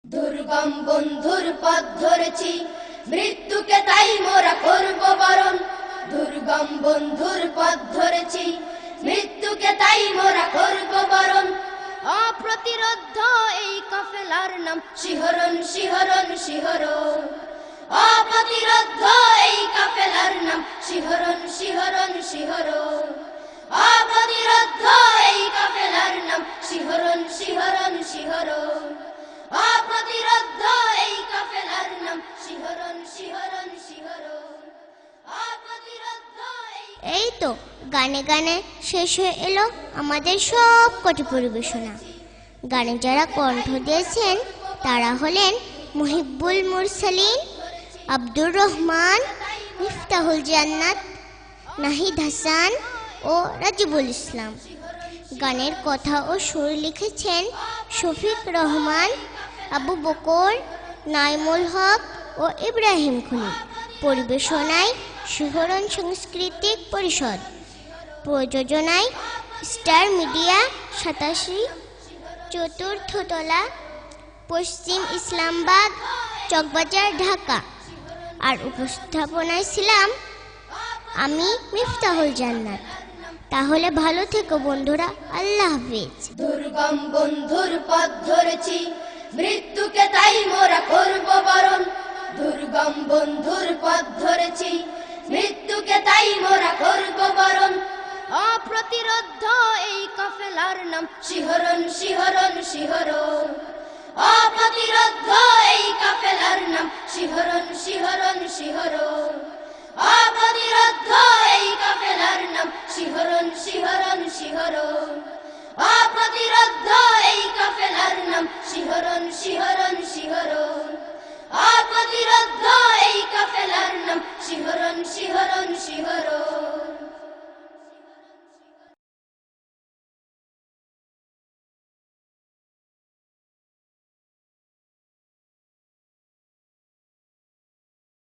দুর্গম বন্ধুর পথ ধরেছি, মৃত্যুকে তাই মোরা করব বরণ। দুর্গম বন্ধুর পথ ধরেছি, মৃত্যুকে তাই মোরা করব বরণ। অপ্রতিরোধ্য এই কাফেলার নাম শিহরণ, শিহরণ, শিহরণ। অপ্রতিরোধ্য এই কাফেলার নাম শিহরণ, শিহরণ, শিহরণ। অপ্রতিরোধ্য এই কাফেলার নাম শিহরণ, শিহরণ, শিহরণ। অপ্রতিরোধ্য এই কাফেলার নাম শিহরণ, শিহরণ, শিহরণ। অপ্রতিরোধ্য এই তো গানে গানে শেষ হয়ে এলো আমাদের সব কটি পরিবেশনা। গানে যারা কণ্ঠ দিয়েছেন তারা হলেন মুহিব্বুল মুরসালিন, আব্দুর রহমান, মিফতাহুল জান্নাত, নাহিদ হাসান ও রাজিবুল ইসলাম। গানের কথা ও সুর লিখেছেন শফিক রহমান, আবু বকর, নাইমুল হক ও ইব্রাহিম খলিল। পরিবেশনায় শিহরণ সাংস্কৃতিক পরিষদ। প্রযোজনায় স্টার মিডিয়া 87, চতুর্থ তলা, পশ্চিম ইসলামাবাদ, চকবাজার, ঢাকা। আর উপস্থাপনায় ছিলাম আমি, মিফতাহুল জান্নাত। তাহলে ভালো থেকো বন্ধুরা, আল্লাহ হাফেজ। দুর্গম বন্ধুর পথ ধরেছি, মৃত্যুকে তাই মোরা করব বরণ। দুর্গম বন্ধুর পথ ধরেছি, মৃত্যুকে তাই মোরা করব বরণ। অপ্রতিরোধ্য এই কাফেলার নাম শিহরণ, শিহরণ, শিহরণ। অপ্রতিরোধ্য এই কাফেলার নাম শিহরণ, শিহরণ, শিহরণ। অপ্রতিরোধ্য এই কাফেলার নাম শিহরণ, শিহরণ, শিহরণ। অপ্রতিরোধ্য এই কাফেলার নাম শিহরণ, শিহরণ।